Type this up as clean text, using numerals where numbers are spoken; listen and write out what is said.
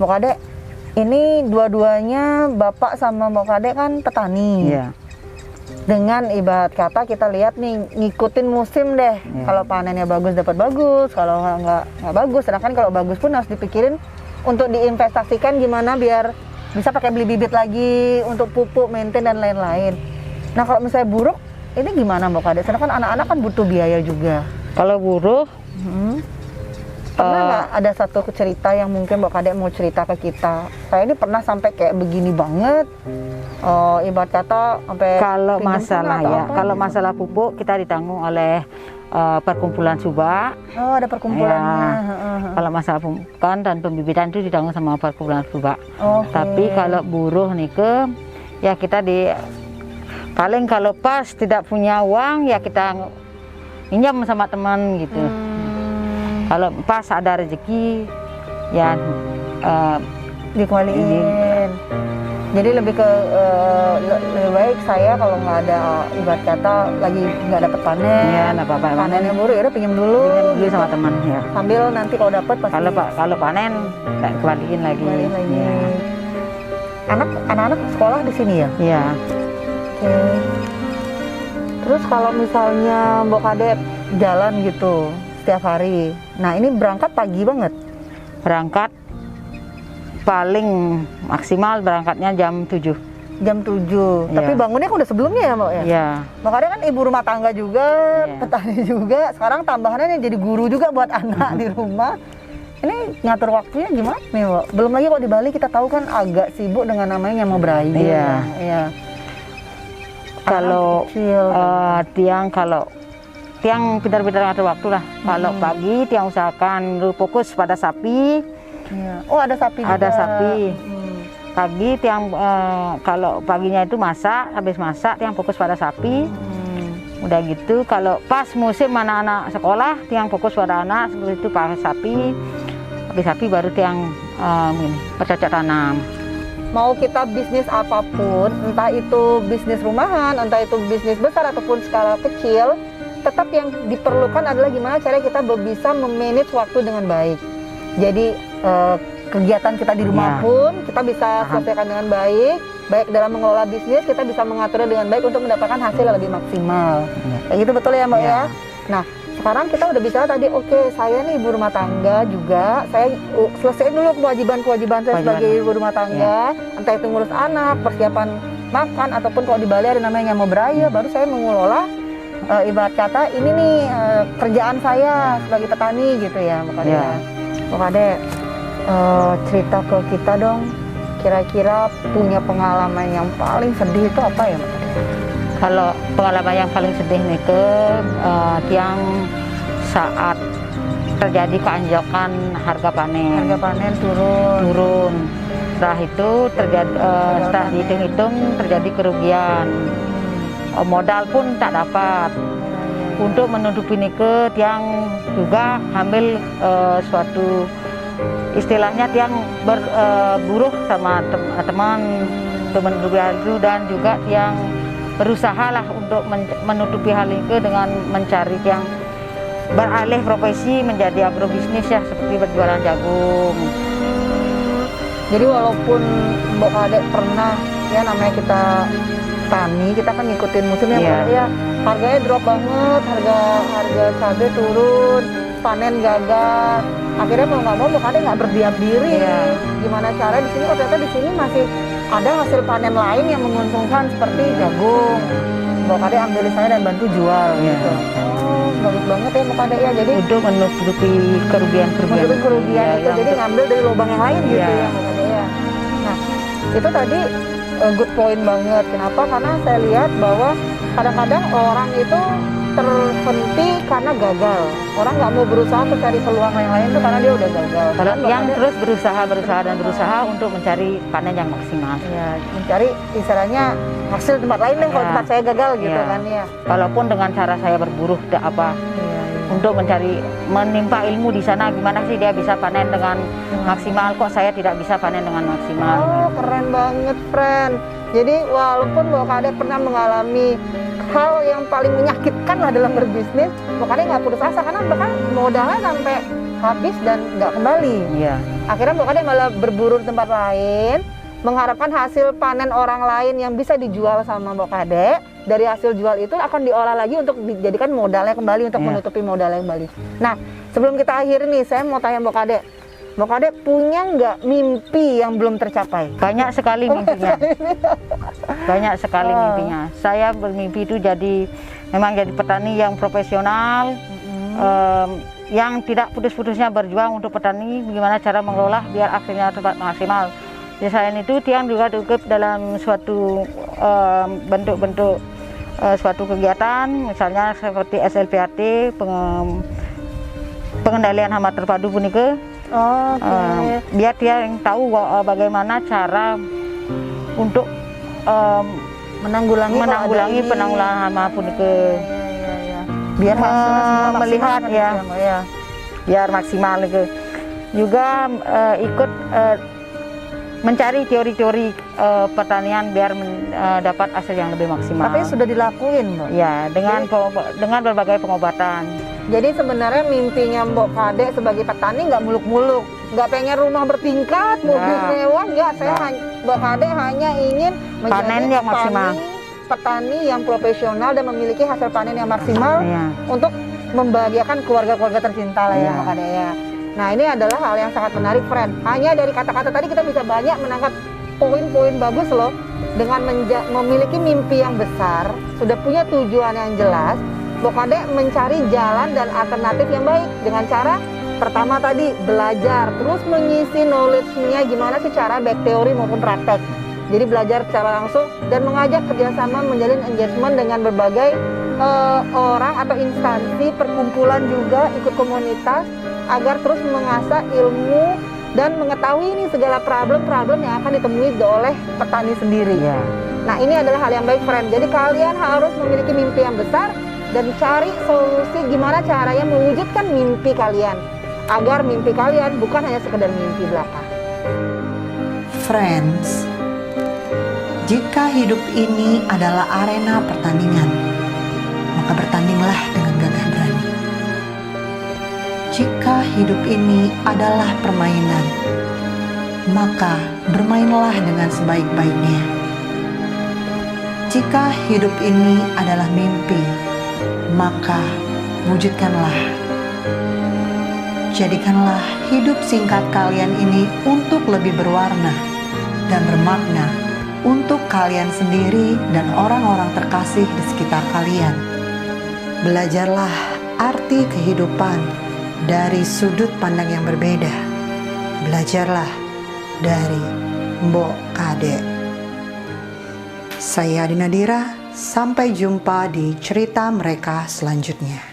Mbok Kade, ini dua-duanya Bapak sama Mbok Kade kan petani. Iya. Dengan ibarat kata kita lihat nih ngikutin musim deh. Kalau panennya bagus dapat bagus, kalau nggak bagus. Sedangkan kalau bagus pun harus dipikirin untuk diinvestasikan gimana biar bisa pakai beli bibit lagi untuk pupuk, maintain dan lain-lain. Nah kalau misalnya buruk, ini gimana Mbok Kade? Sedangkan anak-anak kan butuh biaya juga. Kalau buruh, Pernah nggak ada satu cerita yang mungkin Mbok Kade mau cerita ke kita? Saya ini pernah sampai kayak begini banget. Ibarat kata sampai kalau pinjam masalah atau ya, apa kalau gitu. masalah pupuk kita ditanggung oleh perkumpulan Subak. Oh ada perkumpulannya. Kalau masalah pemupukan dan pembibitan itu ditanggung sama perkumpulan Subak. Oke. Tapi kalau buruh nih ya kita paling kalau pas tidak punya uang ya kita pinjam sama teman gitu. Kalau pas ada rezeki ya dikembaliin. Jadi lebih ke lebih baik saya kalau nggak ada ibarat kata lagi nggak dapat panen. ya nggak apa-apa. Panennya buruk ya udah pinjam dulu. Pinjam sama teman ya. Sambil nanti kalau dapat pasti Kalau panen tak kembaliin lagi. kembaliin lagi. Ya. Anak-anak sekolah di sini ya? Iya. Oke. Terus kalau misalnya Mbok Kade jalan gitu setiap hari, nah ini berangkat pagi banget. Berangkat paling maksimal berangkatnya jam 7. Jam 7. Iya. Tapi bangunnya kan udah sebelumnya ya Mbak ya? Iya. Mbak Kade kan ibu rumah tangga juga, Iya. petani juga. Sekarang tambahannya jadi guru juga buat anak di rumah. Ini ngatur waktunya gimana nih Mbak? Belum lagi kalau di Bali kita tahu kan agak sibuk dengan namanya Nyamo Braille. Iya. Iya. Kalau Kecil. tiang pintar-pintar ngatur waktu lah. Kalau pagi tiang usahakan lu fokus pada sapi. Iya. Oh ada sapi juga. Ada sapi. Pagi tiang kalau paginya itu masak, habis masak tiang fokus pada sapi. Udah gitu kalau pas musim anak-anak sekolah tiang fokus pada anak, seperti itu pakai sapi. Habis sapi baru tiang bercocok tanam. Mau kita bisnis apapun, entah itu bisnis rumahan, entah itu bisnis besar ataupun skala kecil, tetap yang diperlukan adalah gimana cara kita bisa memanage waktu dengan baik. Jadi kegiatan kita di rumah pun kita bisa selesaikan dengan baik. Baik dalam mengelola bisnis, kita bisa mengaturnya dengan baik untuk mendapatkan hasil yang lebih maksimal. Kayak gitu betul ya Mbak ya? Nah, sekarang kita udah bicara tadi, oke, saya nih ibu rumah tangga juga, saya selesaiin dulu kewajiban-kewajiban saya sebagai ibu rumah tangga, entah itu ngurus anak, persiapan makan, ataupun kalau di Bali ada namanya Nyamo Braille, baru saya mengelola ibarat kata ini nih kerjaan saya sebagai petani gitu ya Mbak Kade. Mbak Kade, cerita ke kita dong, kira-kira punya pengalaman yang paling sedih itu apa ya Mbak Kade? Kalau pengalaman yang paling sedih nih tiang saat terjadi keanjlokan harga panen. Harga panen turun. Setelah itu setelah dihitung-hitung terjadi kerugian. Modal pun tak dapat. Untuk menutupi nike tiang juga ambil suatu istilahnya tiang berburuh sama teman itu dan juga tiang berusaha lah untuk menutupi hal itu dengan mencari yang beralih profesi menjadi agrobisnis ya, seperti berjualan jagung. Jadi walaupun Mbok Kade pernah ya namanya kita tani, kita kan ngikutin musimnya ya, harganya drop banget, harga cabai turun, panen gagal. Akhirnya mau nggak mau Mbok Kade nggak berdiam diri. Gimana cara di sini? Ternyata di sini masih ada hasil panen lain yang menguntungkan seperti jagung. Mbok Kade ambil di sana dan bantu jual gitu. Oh, bagus banget ya Mbok Kade ya. Jadi untuk menutupi kerugian itu, jadi ngambil dari lubang yang lain gitu ya Mbok Kade ya. Nah, itu tadi good point banget. Kenapa? Karena saya lihat bahwa kadang-kadang orang itu terhenti karena gagal. Orang nggak mau berusaha untuk cari peluang yang lain tuh karena dia udah gagal. Kalau yang terus berusaha untuk mencari panen yang maksimal. Ya, mencari istilahnya hasil tempat lain deh kalau tempat saya gagal gitu kan ya. Walaupun dengan cara saya berburu untuk menimpa ilmu di sana, gimana sih dia bisa panen dengan maksimal, kok saya tidak bisa panen dengan maksimal. Oh, keren banget, friend. Jadi walaupun Mbok Kade pernah mengalami hal yang paling menyakitkan lah dalam berbisnis, Mbok Kade nggak putus asa karena bahkan modalnya sampai habis dan nggak kembali. Iya. Akhirnya Mbok Kade malah berburu di tempat lain, mengharapkan hasil panen orang lain yang bisa dijual sama Mbok Kade. Dari hasil jual itu akan diolah lagi untuk dijadikan modalnya kembali, untuk Iya. menutupi modalnya kembali. Nah, sebelum kita akhiri nih, saya mau tanya Mbok Kade. Mbok Kade punya nggak mimpi yang belum tercapai? Banyak sekali mimpinya. Banyak sekali mimpinya. Saya bermimpi itu memang jadi petani yang profesional, yang tidak putus-putusnya berjuang untuk petani, bagaimana cara mengelola biar akhirnya tepat maksimal. Di selain itu, Tiang juga terlibat dalam suatu bentuk-bentuk suatu kegiatan, misalnya seperti SLPAT, pengendalian hama terpadu punika. Biar dia yang tahu bagaimana cara untuk menanggulangi penanggulangan hama punika. Biar melihat ya, biar maksimal gitu. Juga ikut mencari teori-teori pertanian biar dapat hasil yang lebih maksimal. Tapi sudah dilakuin, Mbok? Ya, dengan berbagai pengobatan. Jadi sebenarnya mimpinya Mbok Kade sebagai petani nggak muluk-muluk, nggak pengen rumah bertingkat, mobil mewah, nggak. Mbok Kade hanya ingin menjadi panen yang maksimal, petani yang profesional dan memiliki hasil panen yang maksimal untuk membahagiakan keluarga-keluarga tercinta lah ya Mbok Kade ya. Nah, ini adalah hal yang sangat menarik, friend. Hanya dari kata-kata tadi kita bisa banyak menangkap poin-poin bagus loh. Dengan memiliki mimpi yang besar, sudah punya tujuan yang jelas, Mbok Kade mencari jalan dan alternatif yang baik dengan cara pertama tadi belajar, terus mengisi knowledge-nya gimana sih cara baik teori maupun praktek. Jadi belajar secara langsung dan mengajak kerjasama, menjalin engagement dengan berbagai orang atau instansi, perkumpulan juga, ikut komunitas agar terus mengasah ilmu dan mengetahui ini segala problem-problem yang akan ditemui oleh petani sendiri. Nah, ini adalah hal yang baik, friend. Jadi kalian harus memiliki mimpi yang besar dan cari solusi gimana caranya mewujudkan mimpi kalian agar mimpi kalian bukan hanya sekedar mimpi belaka. Friends, jika hidup ini adalah arena pertandingan, maka bertandinglah dengan gagah berani. Jika hidup ini adalah permainan, maka bermainlah dengan sebaik-baiknya. Jika hidup ini adalah mimpi, maka wujudkanlah. Jadikanlah hidup singkat kalian ini untuk lebih berwarna dan bermakna untuk kalian sendiri dan orang-orang terkasih di sekitar kalian. Belajarlah arti kehidupan dari sudut pandang yang berbeda. Belajarlah dari Mbok Kade. Saya Adi Nadira, sampai jumpa di cerita mereka selanjutnya.